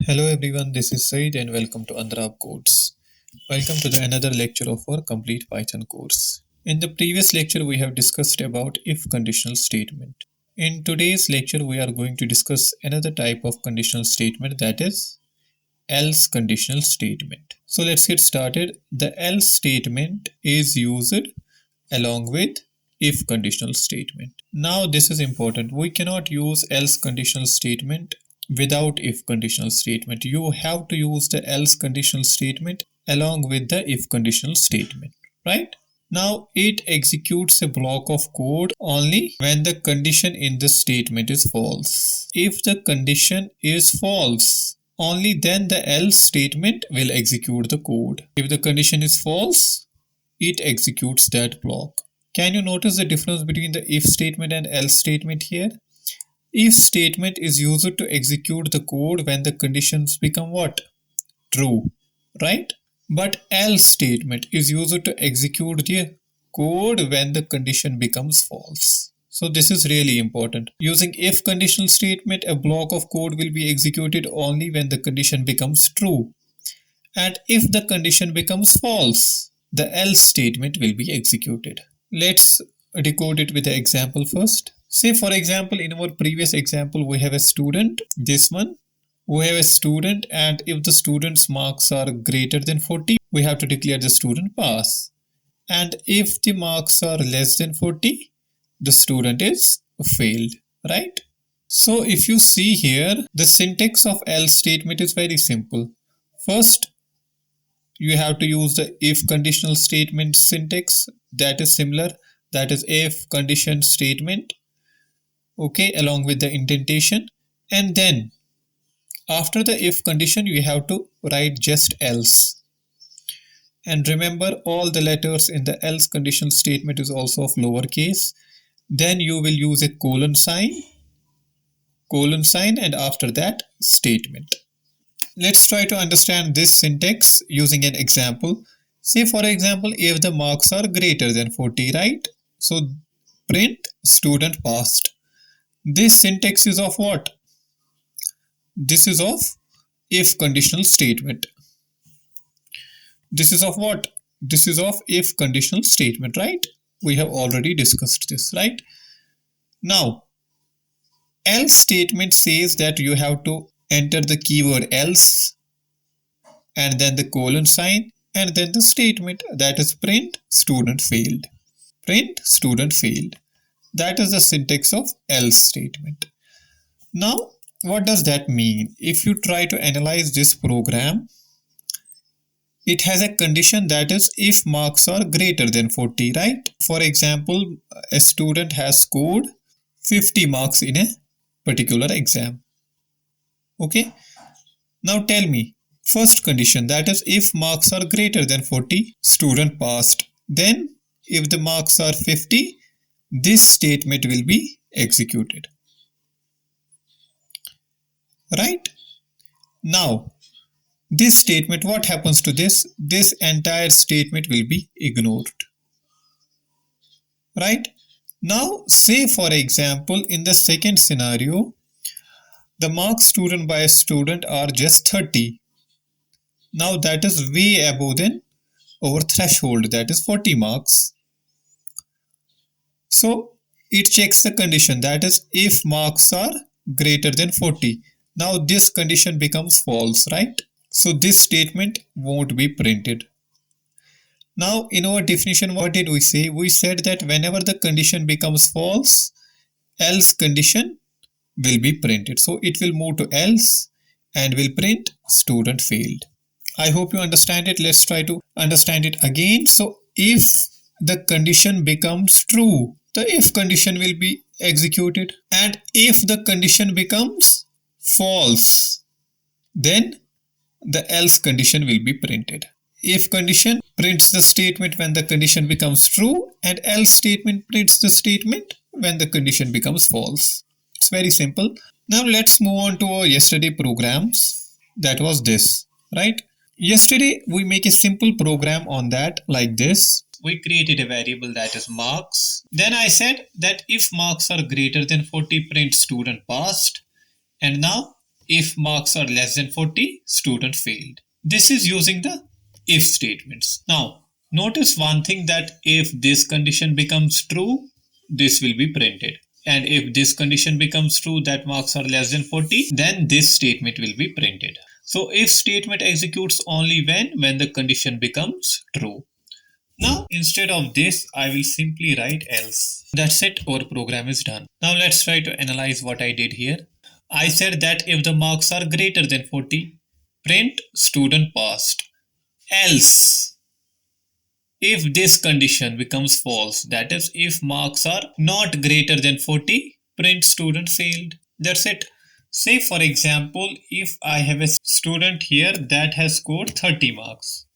Hello everyone, this is Said and welcome to AndrabCodes. Welcome to the another lecture of our complete Python course. In the previous lecture we have discussed about if conditional statement. In today's lecture we are going to discuss another type of conditional statement, that is else conditional statement. So let's get started. The else statement is used along with if conditional statement. Now this is important. We cannot use else conditional statement without if conditional statement. You have to use the else conditional statement along with the if conditional statement, right? Now it executes a block of code only when the condition in the statement is false. If the condition is false, only then the else statement will execute the code. If the condition is false, it executes that block. Can you notice the difference between the if statement and else statement here? If statement is used to execute the code when the conditions become what? True, right? But else statement is used to execute the code when the condition becomes false. So this is really important. Using if conditional statement, a block of code will be executed only when the condition becomes true. And if the condition becomes false, the else statement will be executed. Let's decode it with an example first. Say for example, in our previous example, we have a student, this one. We have a student, and if the student's marks are greater than 40, we have to declare the student pass. And if the marks are less than 40, the student is failed, right? So if you see here, the syntax of else statement is very simple. First, you have to use the if conditional statement syntax that is similar, that is if condition statement, okay, along with the indentation. And then after the if condition you have to write just else. And remember, all the letters in the else conditional statement is also of lowercase. Then you will use a colon sign, and after that statement. Let's try to understand this syntax using an example. Say for example, if the marks are greater than 40, right? So print student passed. This syntax is of what? This is of if conditional statement. This is of what? This is of if conditional statement, right? We have already discussed this, right? Now, else statement says that you have to enter the keyword else and then the colon sign and then the statement, that is print student failed. Print student failed. That is the syntax of else statement. Now, what does that mean? If you try to analyze this program, it has a condition, that is if marks are greater than 40, right? For example, a student has scored 50 marks in a particular exam. Okay. Now tell me, first condition, that is if marks are greater than 40, student passed. Then if the marks are 50, this statement will be executed. Right? Now, this statement, what happens to this? This entire statement will be ignored. Right? Now, say for example, in the second scenario, the marks stolen by a student are just 30. Now that is way above than our threshold, that is 40 marks. So it checks the condition, that is if marks are greater than 40. Now this condition becomes false, right? So this statement won't be printed. Now in our definition, what did we say? We said that whenever the condition becomes false, else condition will be printed. So it will move to else and will print student failed. I hope you understand it. Let's try to understand it again. So if the condition becomes true, the if condition will be executed. And if the condition becomes false, then the else condition will be printed. If condition prints the statement when the condition becomes true, and else statement prints the statement when the condition becomes false. It's very simple. Now let's move on to our yesterday programs. That was this, right? Yesterday we make a simple program on that like this. We created a variable, that is marks. Then I said that if marks are greater than 40, print student passed. And now if marks are less than 40, student failed. This is using the if statements. Now, notice one thing, that if this condition becomes true, this will be printed. And if this condition becomes true, that marks are less than 40, then this statement will be printed. So if statement executes only when the condition becomes true. Now, instead of this, I will simply write else. That's it, our program is done. Now let's try to analyze what I did here. I said that if the marks are greater than 40, print student passed. Else, if this condition becomes false, that is, if marks are not greater than 40, print student failed. That's it. Say for example, if I have a student here that has scored 30 marks.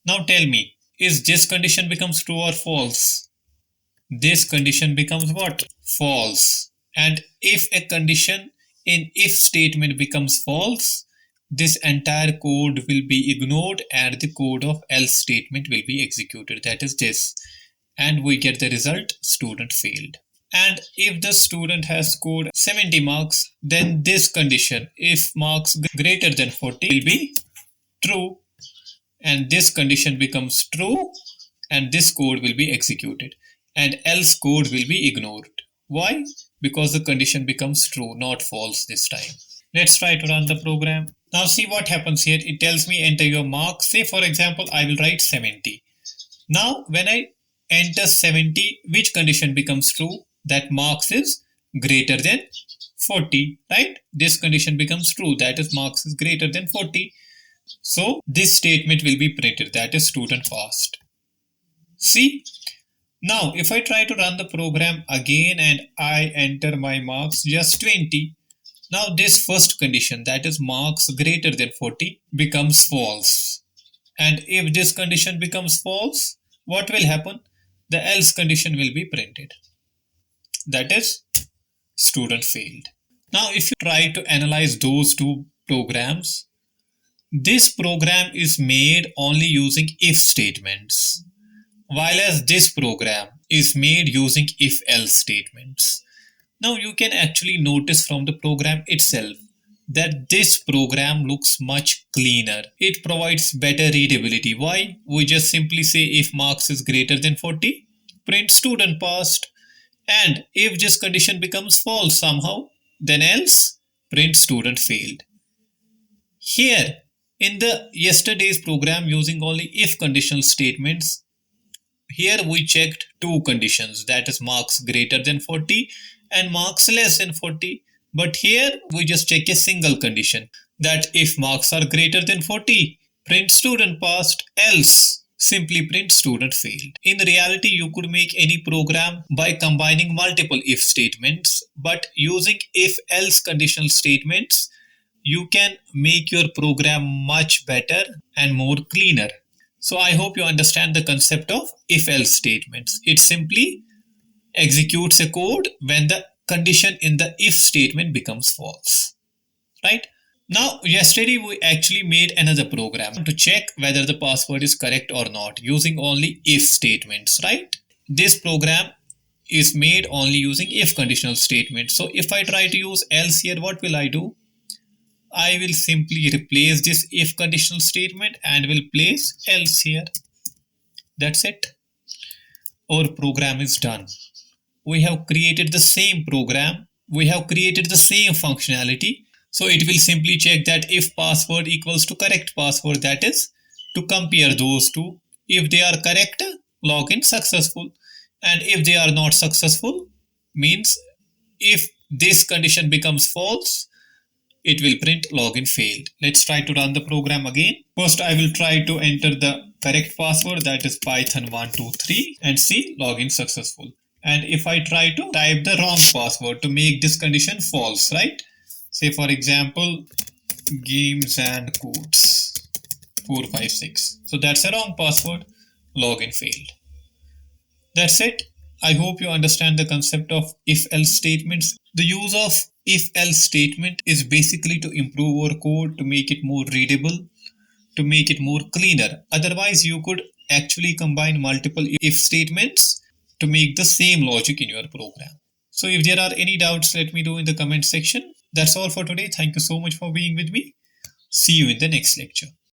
Now tell me, is this condition becomes true or false? This condition becomes what? False. And if a condition in if statement becomes false, this entire code will be ignored and the code of else statement will be executed. That is this. And we get the result, student failed. And if the student has scored 70 marks, then this condition, if marks greater than 40, will be true. And this condition becomes true and this code will be executed. And else code will be ignored. Why? Because the condition becomes true, not false this time. Let's try to run the program. Now see what happens here. It tells me enter your marks. Say for example, I will write 70. Now when I enter 70, which condition becomes true? That marks is greater than 40, right? This condition becomes true, that is marks is greater than 40. So this statement will be printed, that is student passed. See? Now if I try to run the program again and I enter my marks just 20, now this first condition, that is marks greater than 40, becomes false. And if this condition becomes false, what will happen? The else condition will be printed. That is student failed. Now if you try to analyze those two programs, this program is made only using if statements, while as this program is made using if else statements. Now you can actually notice from the program itself that this program looks much cleaner. It provides better readability. Why? We just simply say if marks is greater than 40, print student passed. And if this condition becomes false somehow, then else, print student failed. Here, in the yesterday's program using only if conditional statements, here we checked two conditions, that is marks greater than 40 and marks less than 40. But here we just check a single condition, that if marks are greater than 40, print student passed, else simply print student failed. In reality, you could make any program by combining multiple if statements, but using if else conditional statements, you can make your program much better and more cleaner. So I hope you understand the concept of if else statements. It simply executes a code when the condition in the if statement becomes false, right? Now, yesterday we actually made another program to check whether the password is correct or not using only if statements, right? This program is made only using if conditional statements. So if I try to use else here, what will I do? I will simply replace this if conditional statement and will place else here. That's it. Our program is done. We have created the same program. We have created the same functionality. So it will simply check that if password equals to correct password, that is to compare those two. If they are correct, login successful. And if they are not successful, means if this condition becomes false, it will print login failed. Let's try to run the program again. First, I will try to enter the correct password, that is python123, and see login successful. And if I try to type the wrong password to make this condition false, right? Say for example, games and codes 456. So that's a wrong password. Login failed. That's it. I hope you understand the concept of if-else statements. The use of if-else statement is basically to improve our code, to make it more readable, to make it more cleaner. Otherwise, you could actually combine multiple if statements to make the same logic in your program. So if there are any doubts, let me know in the comment section. That's all for today. Thank you so much for being with me. See you in the next lecture.